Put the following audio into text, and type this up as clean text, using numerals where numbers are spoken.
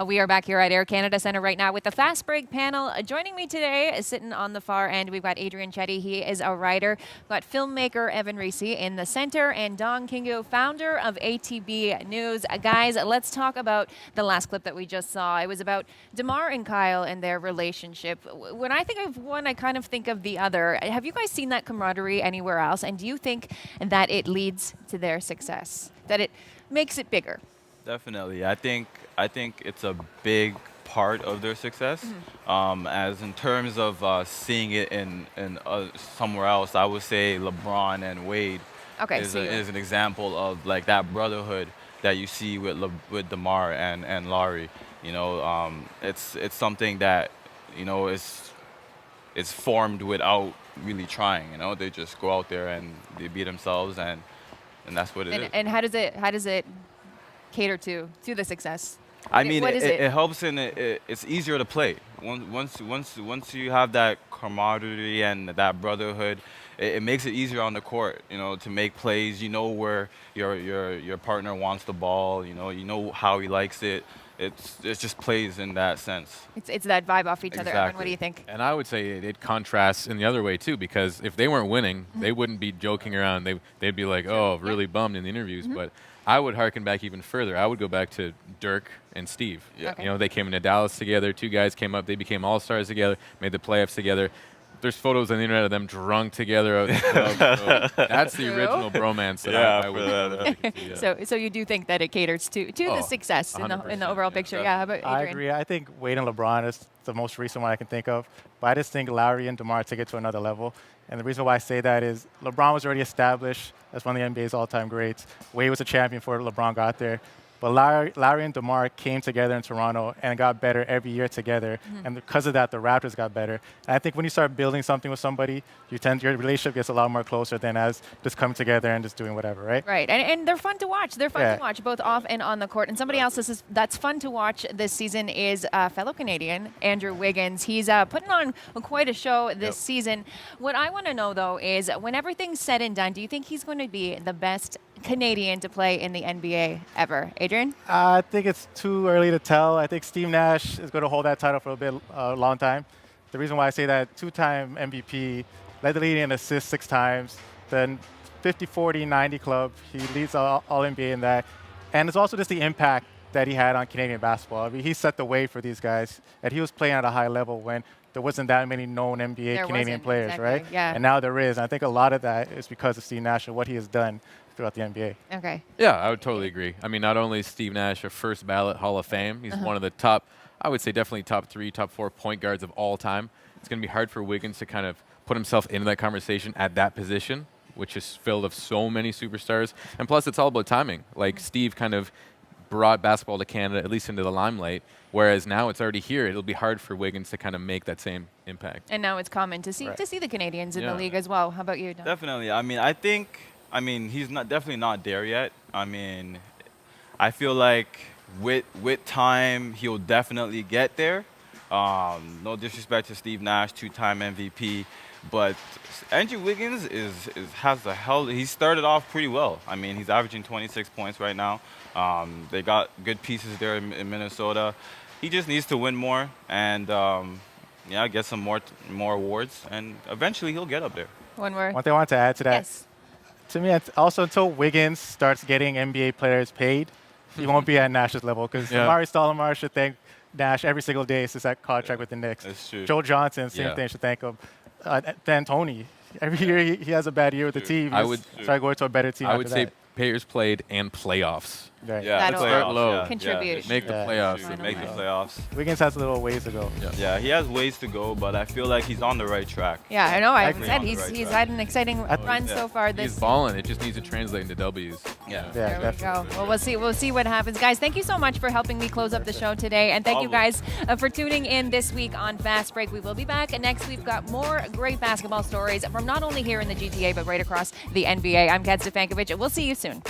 We are back here at Air Canada Centre right now with the Fast Break panel. Joining me today is sitting on the far end. We've got Adrian Chetty. He is a writer. We've got filmmaker Evan Reese in the center and Don Kingu, founder of ATBNews. Guys, let's talk about the last clip that we just saw. It was about DeMar and Kyle and their relationship. When I think of one, I kind of think of the other. Have you guys seen that camaraderie anywhere else? And do you think that it leads to their success, that it makes it bigger? Definitely. I think it's a big part of their success. As in terms of seeing it in somewhere else, I would say LeBron and Wade is an example of like that brotherhood that you see with DeMar and Larry. You know, it's something that is formed without really trying. You know, they just go out there and they be themselves, and that's what it is. And how does it cater to the success? I mean, it helps in it's easier to play. Once you have that camaraderie and that brotherhood, it makes it easier on the court, to make plays. You know where your partner wants the ball, you know how he likes it. It just plays in that sense. It's that vibe off each other. Evan, what do you think? And I would say it contrasts in the other way too, because if they weren't winning, they wouldn't be joking around. They'd be like, oh, really bummed in the interviews. But I would harken back even further. I would go back to Dirk and Steve. Yeah. Okay. They came into Dallas together. Two guys came up. They became all-stars together, made the playoffs together. There's photos on the internet of them drunk together out in the club. So that's the original bromance that I would So you do think that it caters to the success in the overall picture? Yeah, how about Adrian? I agree. I think Wade and LeBron is the most recent one I can think of. But I just think Larry and DeMar take it to another level. And the reason why I say that is LeBron was already established as one of the NBA's all-time greats. Wade was a champion before LeBron got there. But Larry and DeMar came together in Toronto and got better every year together. And because of that, the Raptors got better. And I think when you start building something with somebody, your relationship gets a lot more closer than as just coming together and just doing whatever, right? Right. And they're fun to watch. They're fun to watch, both off and on the court. And somebody else that's fun to watch this season is fellow Canadian, Andrew Wiggins. He's putting on quite a show this season. What I want to know, though, is when everything's said and done, do you think he's going to be the best Canadian to play in the NBA ever? Adrian? I think it's too early to tell. I think Steve Nash is going to hold that title for a long time. The reason why I say that, two-time MVP, led the league in assists 6 times, then 50, 40, 90 club. He leads all NBA in that. And it's also just the impact that he had on Canadian basketball. I mean, he set the way for these guys. And he was playing at a high level when there wasn't that many known NBA Canadian players, right? Yeah. And now there is. And I think a lot of that is because of Steve Nash and what he has done throughout the NBA. Okay. Yeah, I would totally agree. I mean, not only is Steve Nash a first ballot Hall of Fame, he's one of the top, I would say definitely top 3, top 4 point guards of all time. It's going to be hard for Wiggins to kind of put himself into that conversation at that position, which is filled of so many superstars. And plus, it's all about timing. Like, Steve kind of brought basketball to Canada, at least into the limelight, whereas now it's already here. It'll be hard for Wiggins to kind of make that same impact. And now it's common to see the Canadians in the league as well. How about you, Don? Definitely. I mean, he's definitely not there yet. I mean, I feel like with time, he'll definitely get there. No disrespect to Steve Nash, 2-time MVP, but Andrew Wiggins he started off pretty well. I mean, he's averaging 26 points right now. They got good pieces there in Minnesota. He just needs to win more and get some more awards, and eventually he'll get up there. One more. One thing I want to add to that. Yes. To me, it's also until Wiggins starts getting NBA players paid, he won't be at Nash's level, because Amari Stoudemire should thank Nash every single day since that contract with the Knicks. That's true. Joe Johnson, same thing, should thank him. D'Antoni, every year he has a bad year with the team. I would try going to a better team. I would say players played and playoffs. Right. That'll start low. Contribute. Make the playoffs. Make the playoffs. Wiggins has a little ways to go. Yeah, he has ways to go, but I feel like he's on the right track. Yeah, I know. I said He's he's had an exciting run so far this He's season. balling. It just needs to translate into W's. Yeah. There we go. Well, we'll see what happens. Guys, thank you so much for helping me close up the show today. And thank you guys for tuning in this week on Fast Break. We will be back. And next week, we've got more great basketball stories from not only here in the GTA, but right across the NBA. I'm Kat Stefankovich. We'll see you soon.